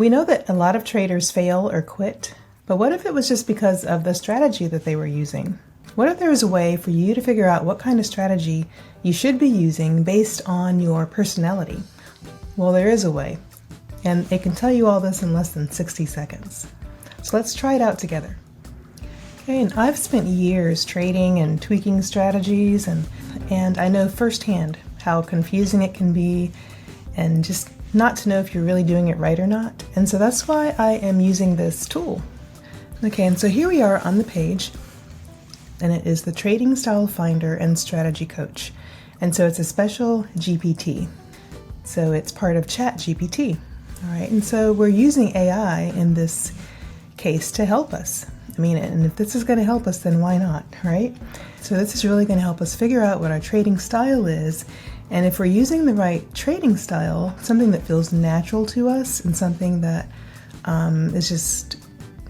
We know that a lot of traders fail or quit, but what if it was just because of the strategy that they were using? What if there was a way for you to figure out what kind of strategy you should be using based on your personality? Well, there is a way, and it can tell you all this in less than 60 seconds. So let's try it out together. Okay, and I've spent years trading and tweaking strategies, and I know firsthand how confusing it can be and just not to know if you're really doing it right or not. And so that's why I am using this tool. Okay, and so here we are on the page, and it is the Trading Style Finder and Strategy Coach. And so it's a special GPT. So it's part of Chat GPT. All right, and so we're using AI in this case to help us. I mean, and if this is going to help us, then why not, right? So this is really going to help us figure out what our trading style is. And if we're using the right trading style, something that feels natural to us and something that is just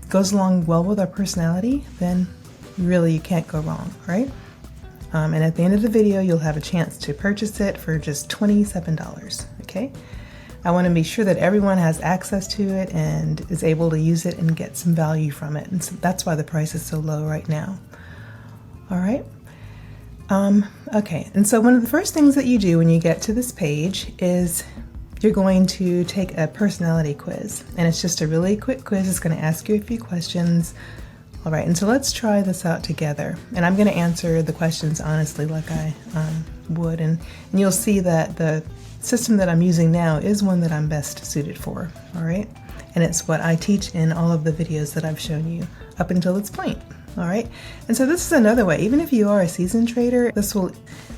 goes along well with our personality, then really you can't go wrong, right? And at the end of the video, you'll have a chance to purchase it for just $27, okay? I want to be sure that everyone has access to it and is able to use it and get some value from it. And so that's why the price is so low right now. All right. Okay, and so one of the first things that you do when you get to this page is you're going to take a personality quiz. And it's just a really quick quiz. It's going to ask you a few questions. All right, and so let's try this out together. And I'm going to answer the questions honestly like I would. And you'll see that the system that I'm using now is one that I'm best suited for, all right? And it's what I teach in all of the videos that I've shown you up until this point, all right? And so this is another way. Even if you are a seasoned trader, this will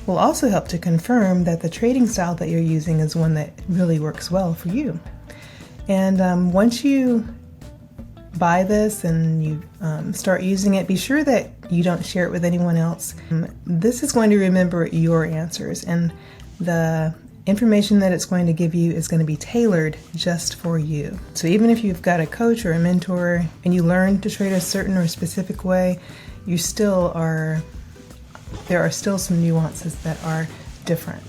also help to confirm that the trading style that you're using is one that really works well for you. And once you buy this and you start using it, be sure that you don't share it with anyone else. This is going to remember your answers, and the information that it's going to give you is going to be tailored just for you. So even if you've got a coach or a mentor and you learn to trade a certain or specific way, there are still some nuances that are different.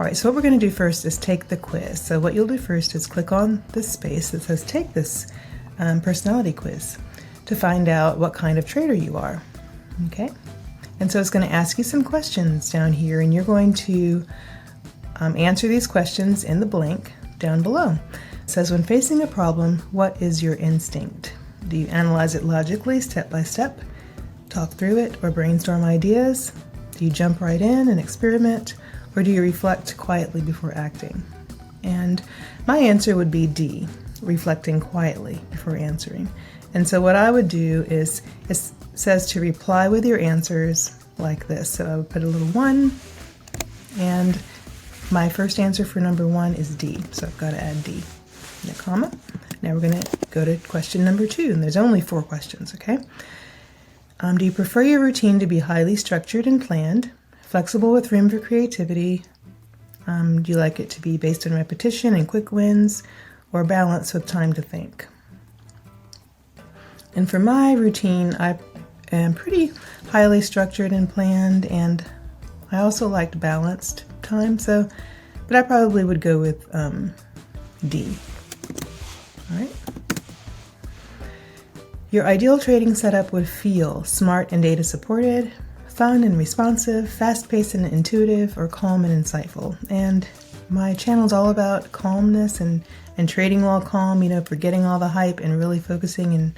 All right, so what we're going to do first is take the quiz. So what you'll do first is click on this space that says take this personality quiz to find out what kind of trader you are, okay? And so it's going to ask you some questions down here, and you're going to answer these questions in the blank down below. It says, when facing a problem, what is your instinct? Do you analyze it logically, step by step, talk through it, or brainstorm ideas? Do you jump right in and experiment, or do you reflect quietly before acting? And my answer would be D, reflecting quietly before answering. And so what I would do is, it says to reply with your answers like this. So I would put a little 1, and my first answer for number 1 is D, so I've got to add D and a comma. Now we're going to go to question number 2, and there's only 4 questions, okay? Do you prefer your routine to be highly structured and planned, flexible with room for creativity? Do you like it to be based on repetition and quick wins, or balanced with time to think? And for my routine, I am pretty highly structured and planned, and I also liked balanced time, but I probably would go with D. All right. Your ideal trading setup would feel smart and data supported, fun and responsive, fast-paced and intuitive, or calm and insightful. And my channel's all about calmness and trading while calm, forgetting all the hype and really focusing. And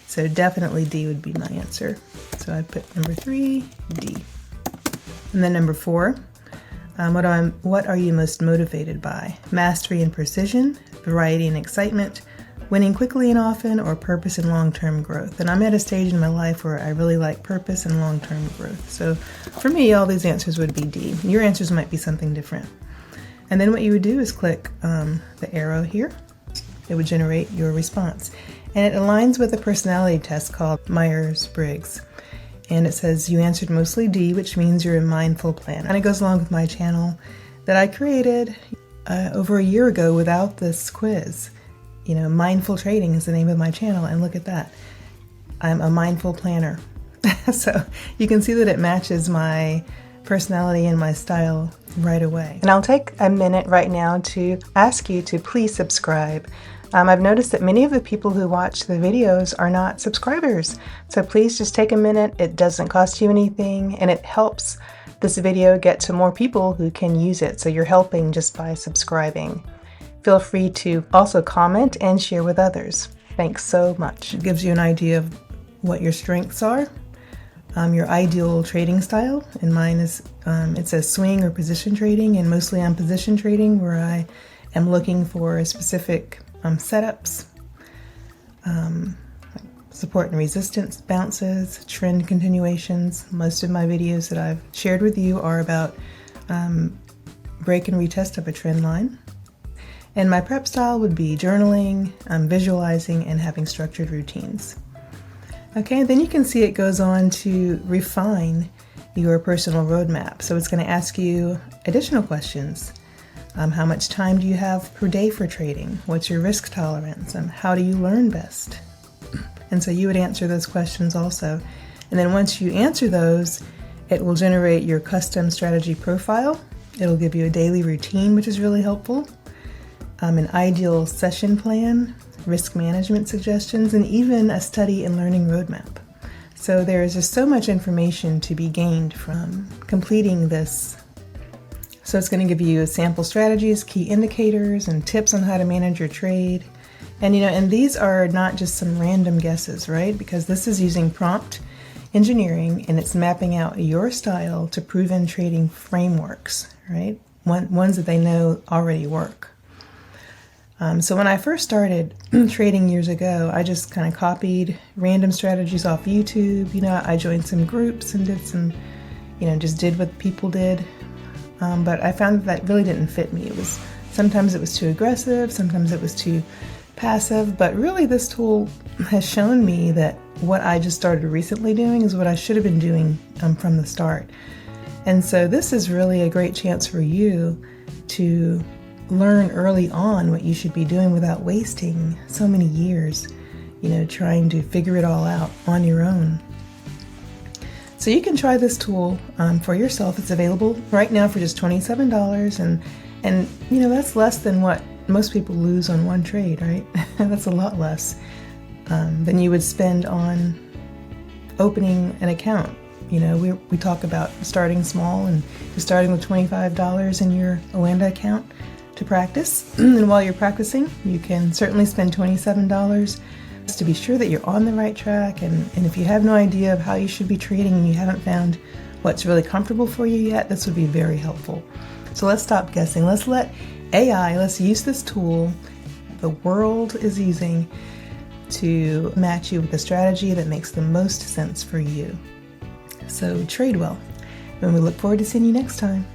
so definitely D would be my answer. So I'd put number 3, D. And then number 4, what are you most motivated by? Mastery and precision, variety and excitement, winning quickly and often, or purpose and long-term growth? And I'm at a stage in my life where I really like purpose and long-term growth. So for me, all these answers would be D. Your answers might be something different. And then what you would do is click the arrow here. It would generate your response. And it aligns with a personality test called Myers-Briggs. And it says you answered mostly D, which means you're a mindful planner. And it goes along with my channel that I created over a year ago without this quiz. Mindful trading is the name of my channel, and look at that. I'm a mindful planner. So you can see that it matches my personality and my style right away. And I'll take a minute right now to ask you to please subscribe. I've noticed that many of the people who watch the videos are not subscribers. So please just take a minute. It doesn't cost you anything, and it helps this video get to more people who can use it. So you're helping just by subscribing. Feel free to also comment and share with others. Thanks so much. It gives you an idea of what your strengths are, your ideal trading style. And mine is, it says swing or position trading, and mostly I'm position trading, where I am looking for specific setups, support and resistance bounces, trend continuations. Most of my videos that I've shared with you are about break and retest of a trend line. And my prep style would be journaling, visualizing, and having structured routines. Okay, then you can see it goes on to refine your personal roadmap. So it's going to ask you additional questions. How much time do you have per day for trading? What's your risk tolerance? How do you learn best? And so you would answer those questions also. And then once you answer those, it will generate your custom strategy profile. It'll give you a daily routine, which is really helpful, an ideal session plan, risk management suggestions, and even a study and learning roadmap. So there is just so much information to be gained from completing this. So it's going to give you sample strategies, key indicators, and tips on how to manage your trade. And and these are not just some random guesses, right? Because this is using prompt engineering, and it's mapping out your style to proven trading frameworks, right? Ones that they know already work. So when I first started trading years ago, I just kind of copied random strategies off YouTube. I joined some groups and did some, just did what people did. But I found that really didn't fit me. Sometimes it was too aggressive, sometimes it was too passive, but really this tool has shown me that what I just started recently doing is what I should have been doing from the start. And so this is really a great chance for you to learn early on what you should be doing without wasting so many years, trying to figure it all out on your own. So you can try this tool for yourself. It's available right now for just $27, and that's less than what most people lose on one trade, right? That's a lot less than you would spend on opening an account. We talk about starting small, and you're starting with $25 in your Oanda account to practice. And while you're practicing, you can certainly spend $27 to be sure that you're on the right track. And if you have no idea of how you should be trading and you haven't found what's really comfortable for you yet, this would be very helpful. So let's stop guessing. Let's use this tool the world is using to match you with a strategy that makes the most sense for you. So trade well. And we look forward to seeing you next time.